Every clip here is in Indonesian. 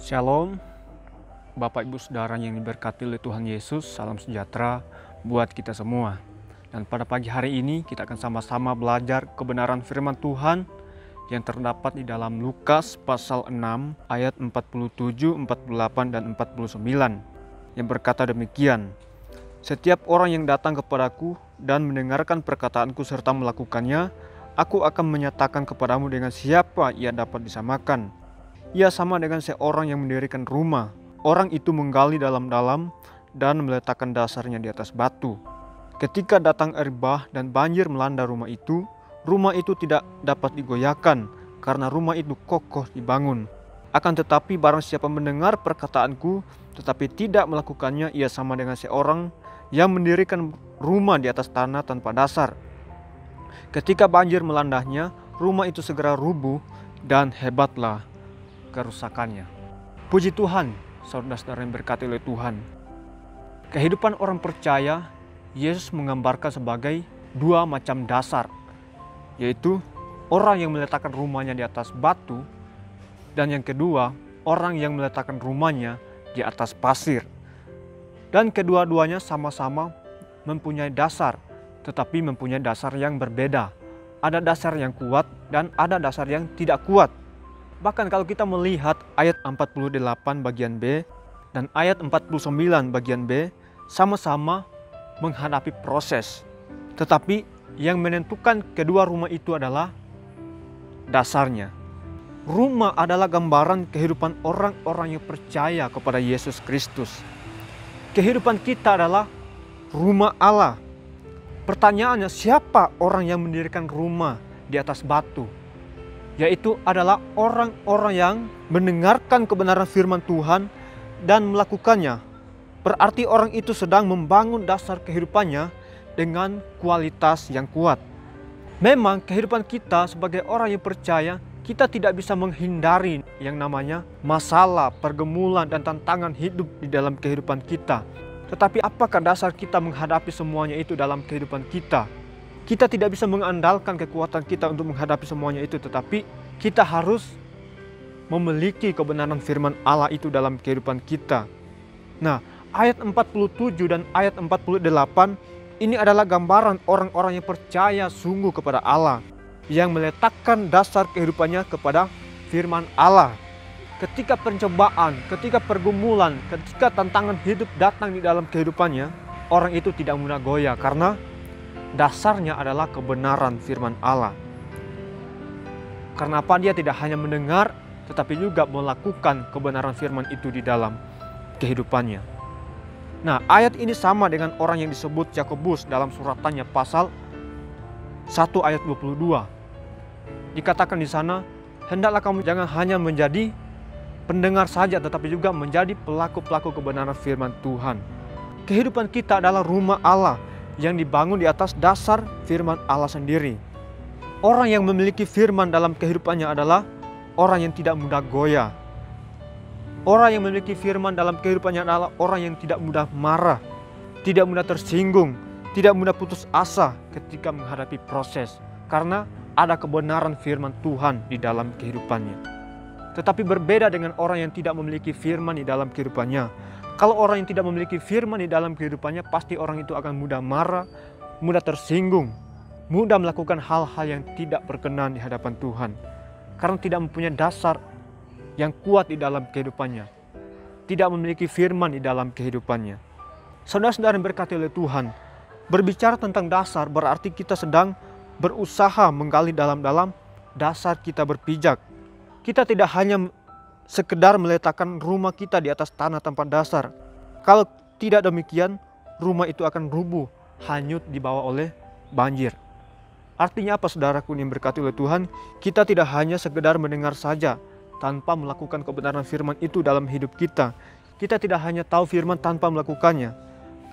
Shalom, Bapak Ibu Saudara yang diberkati oleh Tuhan Yesus, salam sejahtera buat kita semua. Dan pada pagi hari ini kita akan sama-sama belajar kebenaran firman Tuhan yang terdapat di dalam Lukas pasal 6 ayat 47, 48, dan 49 yang berkata demikian. Setiap orang yang datang kepadaku dan mendengarkan perkataanku serta melakukannya, aku akan menyatakan kepadamu dengan siapa ia dapat disamakan. Ia sama dengan seorang yang mendirikan rumah. Orang itu menggali dalam-dalam dan meletakkan dasarnya di atas batu. Ketika datang air bah dan banjir melanda rumah itu tidak dapat digoyahkan karena rumah itu kokoh dibangun. Akan tetapi barang siapa mendengar perkataanku tetapi tidak melakukannya, ia sama dengan seorang yang mendirikan rumah di atas tanah tanpa dasar. Ketika banjir melandahnya, rumah itu segera rubuh dan hebatlah kerusakannya. Puji Tuhan, saudara-saudara yang berkati oleh Tuhan. Kehidupan orang percaya, Yesus menggambarkan sebagai dua macam dasar, yaitu orang yang meletakkan rumahnya di atas batu, dan yang kedua, orang yang meletakkan rumahnya di atas pasir. Dan kedua-duanya sama-sama mempunyai dasar, tetapi mempunyai dasar yang berbeda. Ada dasar yang kuat dan ada dasar yang tidak kuat. Bahkan kalau kita melihat ayat 48 bagian B dan ayat 49 bagian B sama-sama menghadapi proses. Tetapi yang menentukan kedua rumah itu adalah dasarnya. Rumah adalah gambaran kehidupan orang-orang yang percaya kepada Yesus Kristus. Kehidupan kita adalah rumah Allah. Pertanyaannya, siapa orang yang mendirikan rumah di atas batu? Yaitu adalah orang-orang yang mendengarkan kebenaran firman Tuhan dan melakukannya. Berarti orang itu sedang membangun dasar kehidupannya dengan kualitas yang kuat. Memang kehidupan kita sebagai orang yang percaya, kita tidak bisa menghindari yang namanya masalah, pergumulan, dan tantangan hidup di dalam kehidupan kita. Tetapi apakah dasar kita menghadapi semuanya itu dalam kehidupan kita? Kita tidak bisa mengandalkan kekuatan kita untuk menghadapi semuanya itu, tetapi kita harus memiliki kebenaran firman Allah itu dalam kehidupan kita. Nah, ayat 47 dan ayat 48 ini adalah gambaran orang-orang yang percaya sungguh kepada Allah, yang meletakkan dasar kehidupannya kepada firman Allah. Ketika pencobaan, ketika pergumulan, ketika tantangan hidup datang di dalam kehidupannya, orang itu tidak mudah goyah karena dasarnya adalah kebenaran firman Allah. Karena apa? Dia tidak hanya mendengar, tetapi juga melakukan kebenaran firman itu di dalam kehidupannya. Nah, ayat ini sama dengan orang yang disebut Yakobus dalam suratannya pasal 1 ayat 22. Dikatakan di sana, hendaklah kamu jangan hanya menjadi pendengar saja, tetapi juga menjadi pelaku-pelaku kebenaran firman Tuhan. Kehidupan kita adalah rumah Allah yang dibangun di atas dasar firman Allah sendiri. Orang yang memiliki firman dalam kehidupannya adalah orang yang tidak mudah goyah. Orang yang memiliki firman dalam kehidupannya adalah orang yang tidak mudah marah, tidak mudah tersinggung, tidak mudah putus asa ketika menghadapi proses, karena ada kebenaran firman Tuhan di dalam kehidupannya. Tetapi berbeda dengan orang yang tidak memiliki firman di dalam kehidupannya. Kalau orang yang tidak memiliki firman di dalam kehidupannya, pasti orang itu akan mudah marah, mudah tersinggung, mudah melakukan hal-hal yang tidak berkenan di hadapan Tuhan. Karena tidak mempunyai dasar yang kuat di dalam kehidupannya. Tidak memiliki firman di dalam kehidupannya. Saudara-saudara yang berkati oleh Tuhan, berbicara tentang dasar berarti kita sedang berusaha menggali dalam-dalam dasar kita berpijak. Kita tidak hanya sekedar meletakkan rumah kita di atas tanah tanpa dasar. Kalau tidak demikian, rumah itu akan rubuh, hanyut dibawa oleh banjir. Artinya apa, saudaraku yang berkati oleh Tuhan? Kita tidak hanya sekedar mendengar saja tanpa melakukan kebenaran firman itu dalam hidup kita. Kita tidak hanya tahu firman tanpa melakukannya.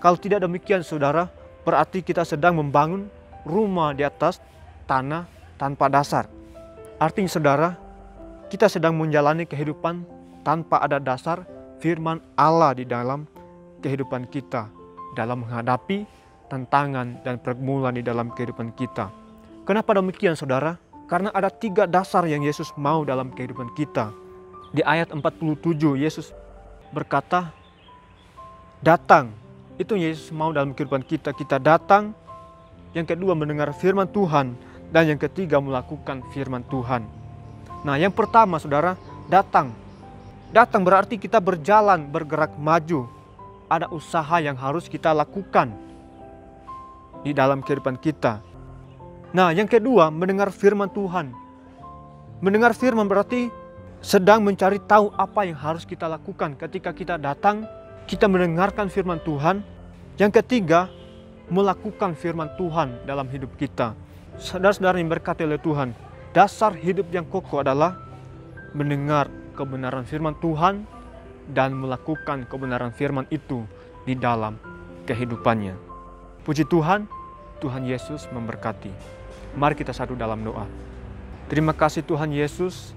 Kalau tidak demikian, saudara, berarti kita sedang membangun rumah di atas tanah tanpa dasar. Artinya, saudara, kita sedang menjalani kehidupan tanpa ada dasar firman Allah di dalam kehidupan kita, dalam menghadapi tantangan dan pergumulan di dalam kehidupan kita. Kenapa demikian, saudara? Karena ada 3 dasar yang Yesus mau dalam kehidupan kita. Di ayat 47 Yesus berkata, datang. Itu Yesus mau dalam kehidupan kita. Kita datang. Yang kedua mendengar firman Tuhan. Dan yang ketiga melakukan firman Tuhan. Nah yang pertama saudara, datang. Datang berarti kita berjalan, bergerak maju. Ada usaha yang harus kita lakukan di dalam kehidupan kita. Nah yang kedua mendengar firman Tuhan. Mendengar firman berarti sedang mencari tahu apa yang harus kita lakukan ketika kita datang, kita mendengarkan firman Tuhan. Yang ketiga, melakukan firman Tuhan dalam hidup kita. Saudara-saudara yang berkati oleh Tuhan, dasar hidup yang kokoh adalah mendengar kebenaran firman Tuhan dan melakukan kebenaran firman itu di dalam kehidupannya. Puji Tuhan, Tuhan Yesus memberkati. Mari kita satu dalam doa. Terima kasih Tuhan Yesus.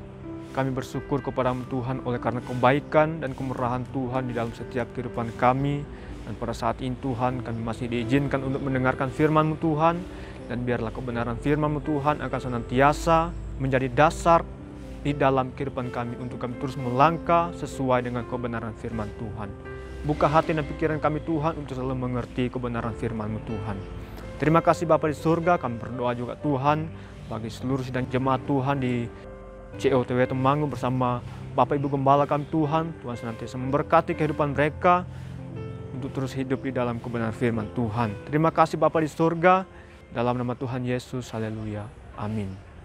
Kami bersyukur kepada-Mu Tuhan oleh karena kebaikan dan kemurahan Tuhan di dalam setiap kehidupan kami. Dan pada saat ini Tuhan kami masih diizinkan untuk mendengarkan firman-Mu Tuhan. Dan biarlah kebenaran firman-Mu Tuhan akan senantiasa menjadi dasar di dalam kehidupan kami untuk kami terus melangkah sesuai dengan kebenaran firman Tuhan. Buka hati dan pikiran kami Tuhan untuk selalu mengerti kebenaran firman-Mu Tuhan. Terima kasih Bapa di surga, kami berdoa juga Tuhan bagi seluruh sidang jemaat Tuhan di COTW Temanggung bersama Bapak Ibu Gembala kami Tuhan. Tuhan senantiasa memberkati kehidupan mereka untuk terus hidup di dalam kebenaran firman Tuhan. Terima kasih Bapa di surga, dalam nama Tuhan Yesus, haleluya, amin.